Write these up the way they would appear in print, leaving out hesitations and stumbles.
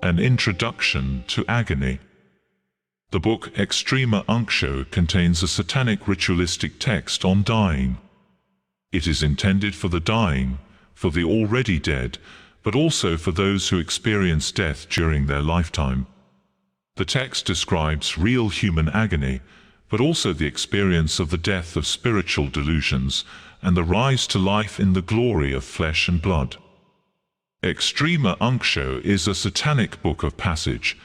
An Introduction to Agony. The book Extrema Unctio contains a Satanic ritualistic text on dying. It is intended for the dying, for the already dead, but also for those who experience death during their lifetime. The text describes real human agony, but also the experience of the death of spiritual delusions and the rise to life in the glory of flesh and blood. Extrema Unctio is a Satanic book of passage,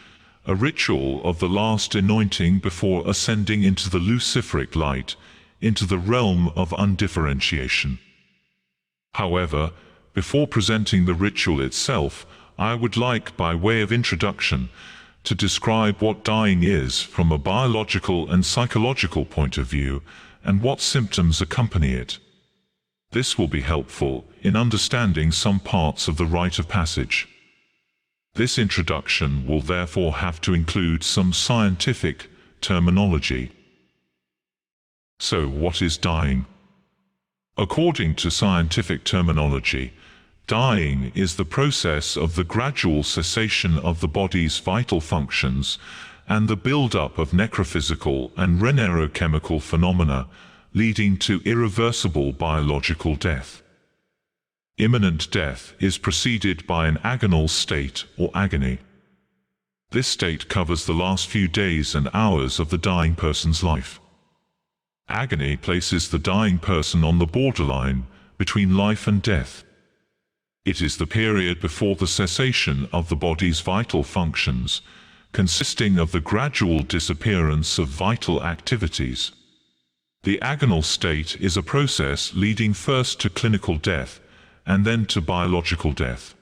a ritual of the last anointing before ascending into the luciferic light, into the realm of undifferentiation. However, before presenting the ritual itself, I would like, by way of introduction, to describe what dying is from a biological and psychological point of view, and what symptoms accompany it. This will be helpful in understanding some parts of the rite of passage. This introduction will therefore have to include some scientific terminology. So, what is dying? According to scientific terminology, dying is the process of the gradual cessation of the body's vital functions and the build-up of necrophysical and neurochemical phenomena, leading to irreversible biological death. Imminent death is preceded by an agonal state or agony. This state covers the last few days and hours of the dying person's life. Agony places the dying person on the borderline between life and death. It is the period before the cessation of the body's vital functions, consisting of the gradual disappearance of vital activities. The agonal state is a process leading first to clinical death and then to biological death.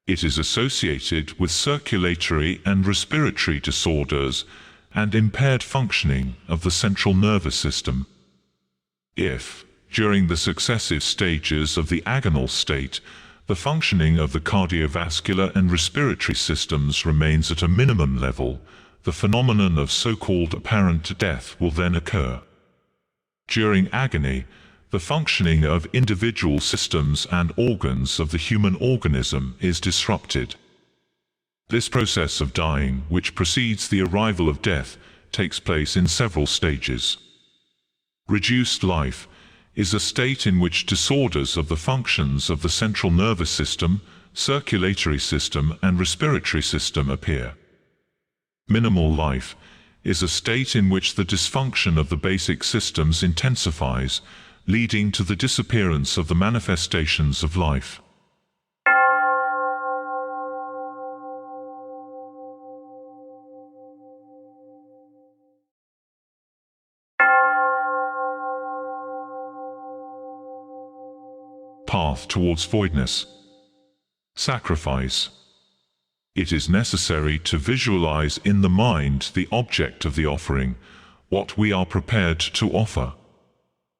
It is associated with circulatory and respiratory disorders and impaired functioning of the central nervous system. If, during the successive stages of the agonal state, the functioning of the cardiovascular and respiratory systems remains at a minimum level, the phenomenon of so-called apparent death will then occur. During agony, the functioning of individual systems and organs of the human organism is disrupted. This process of dying, which precedes the arrival of death, takes place in several stages. Reduced life is a state in which disorders of the functions of the central nervous system, circulatory system, and respiratory system appear. Minimal life is a state in which the dysfunction of the basic systems intensifies, leading to the disappearance of the manifestations of life. Path towards voidness. Sacrifice. It is necessary to visualize in the mind the object of the offering, what we are prepared to offer.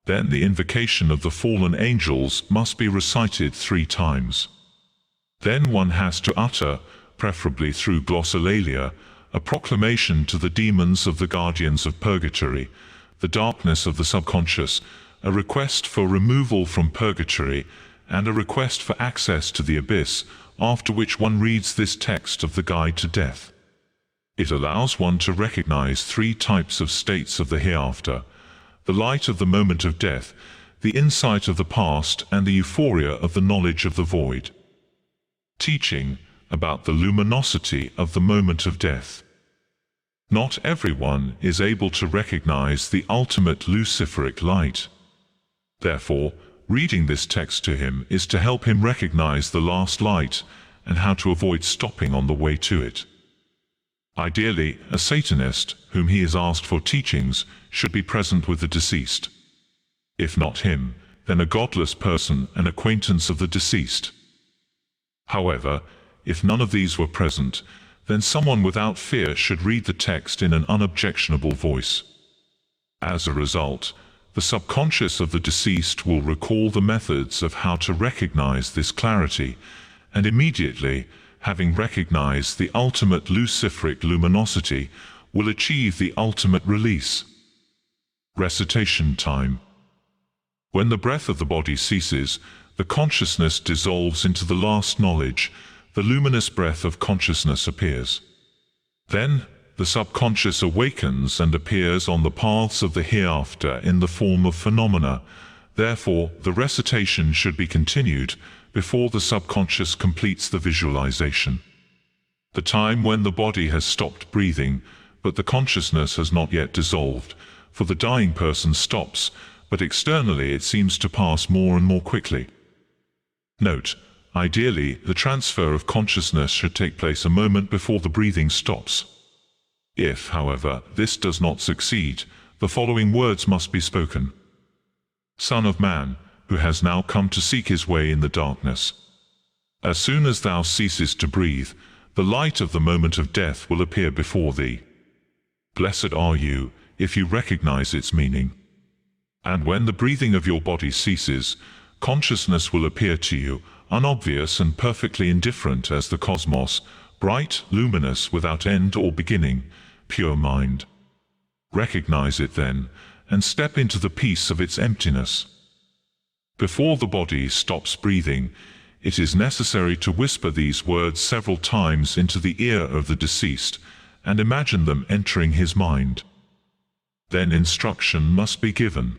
Then the invocation of the fallen angels must be recited 3 times. Then one has to utter, preferably through glossolalia, a proclamation to the demons of the guardians of purgatory, the darkness of the subconscious, a request for removal from purgatory, and a request for access to the abyss, after which one reads this text of the Guide to Death. It allows one to recognize 3 types of states of the hereafter: the light of the moment of death, the insight of the past, and the euphoria of the knowledge of the void. Teaching about the luminosity of the moment of death. Not everyone is able to recognize the ultimate luciferic light. Therefore, reading this text to him is to help him recognize the last light and how to avoid stopping on the way to it. Ideally, a Satanist, whom he has asked for teachings, should be present with the deceased. If not him, then a godless person, an acquaintance of the deceased. However, if none of these were present, then someone without fear should read the text in an unobjectionable voice. As a result, the subconscious of the deceased will recall the methods of how to recognize this clarity, and immediately, having recognized the ultimate luciferic luminosity, will achieve the ultimate release. Recitation time. When the breath of the body ceases, the consciousness dissolves into the last knowledge, the luminous breath of consciousness appears. Then, the subconscious awakens and appears on the paths of the hereafter in the form of phenomena. Therefore, the recitation should be continued before the subconscious completes the visualization. The time when the body has stopped breathing, but the consciousness has not yet dissolved, for the dying person stops, but externally it seems to pass more and more quickly. Note, ideally, the transfer of consciousness should take place a moment before the breathing stops. If, however, this does not succeed, the following words must be spoken. Son of man, who has now come to seek his way in the darkness. As soon as thou ceases to breathe, the light of the moment of death will appear before thee. Blessed are you, if you recognize its meaning. And when the breathing of your body ceases, consciousness will appear to you, unobvious and perfectly indifferent as the cosmos, bright, luminous, without end or beginning, pure mind. Recognize it then, and step into the peace of its emptiness. Before the body stops breathing, it is necessary to whisper these words several times into the ear of the deceased, and imagine them entering his mind. Then instruction must be given.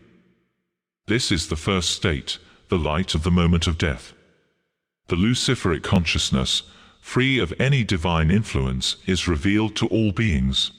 This is the first state, the light of the moment of death. The luciferic consciousness, free of any divine influence, is revealed to all beings.